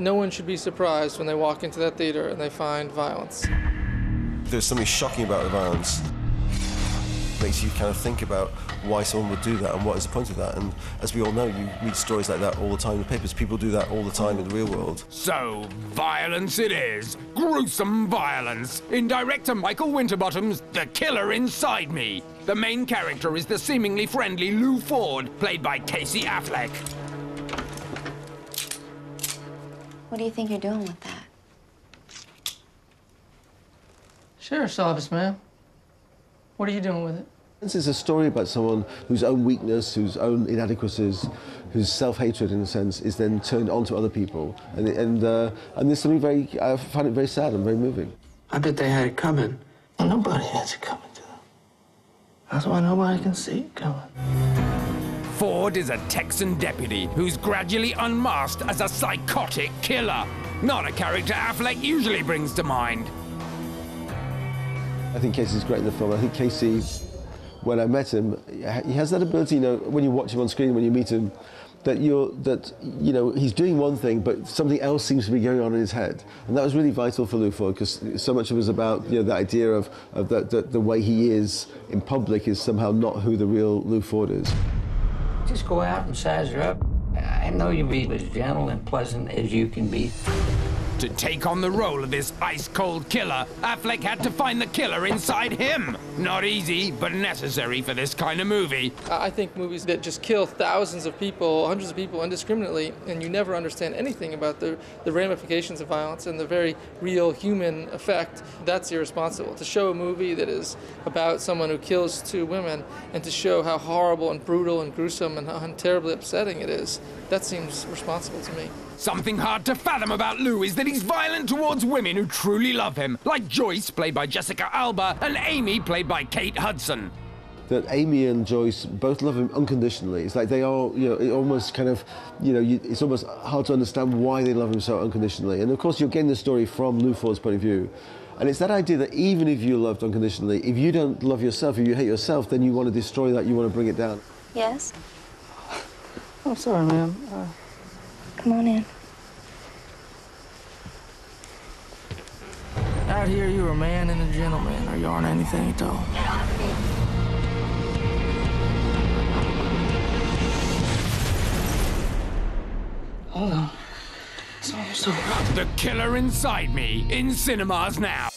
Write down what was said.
no one should be surprised when they walk into that theater and they find violence. There's something shocking about the violence. It makes you kind of think about why someone would do that and what is the point of that. And as we all know, you read stories like that all the time in the papers. People do that all the time in the real world. So, violence it is. Gruesome violence. In director Michael Winterbottom's The Killer Inside Me. The main character is the seemingly friendly Lou Ford, played by Casey Affleck. What do you think you're doing with that? Sheriff's office, ma'am. What are you doing with it? This is a story about someone whose own weakness, whose own inadequacies, whose self-hatred, in a sense, is then turned onto other people. And there's something very, I find it very sad and very moving. I bet they had it coming. Well, nobody has it coming to them. That's why nobody can see it coming. Ford is a Texan deputy who's gradually unmasked as a psychotic killer. Not a character Affleck usually brings to mind. I think Casey's great in the film. I think Casey, when I met him, he has that ability, you know, when you watch him on screen, when you meet him, that you know, he's doing one thing, but something else seems to be going on in his head. And that was really vital for Lou Ford, because so much of it was about, you know, the idea of the way he is in public is somehow not who the real Lou Ford is. Just go out and size her up. I know you'll be as gentle and pleasant as you can be. To take on the role of this ice-cold killer, Affleck had to find the killer inside him. Not easy, but necessary for this kind of movie. I think movies that just kill thousands of people, hundreds of people indiscriminately, and you never understand anything about the ramifications of violence and the very real human effect, that's irresponsible. To show a movie that is about someone who kills two women and to show how horrible and brutal and gruesome and how terribly upsetting it is, that seems responsible to me. Something hard to fathom about Lou is that he's violent towards women who truly love him, like Joyce, played by Jessica Alba, and Amy, played by Kate Hudson. That Amy and Joyce both love him unconditionally. It's like they are, you know, it almost kind of, you know, it's almost hard to understand why they love him so unconditionally. And of course, you're getting the story from Lou Ford's point of view. And it's that idea that even if you're loved unconditionally, if you don't love yourself, if you hate yourself, then you want to destroy that, you want to bring it down. Yes? I'm sorry, ma'am. Come on in. Out here, you're a man and a gentleman, or you aren't anything at all. Hold on. It's almost over. The Killer Inside Me, in cinemas now.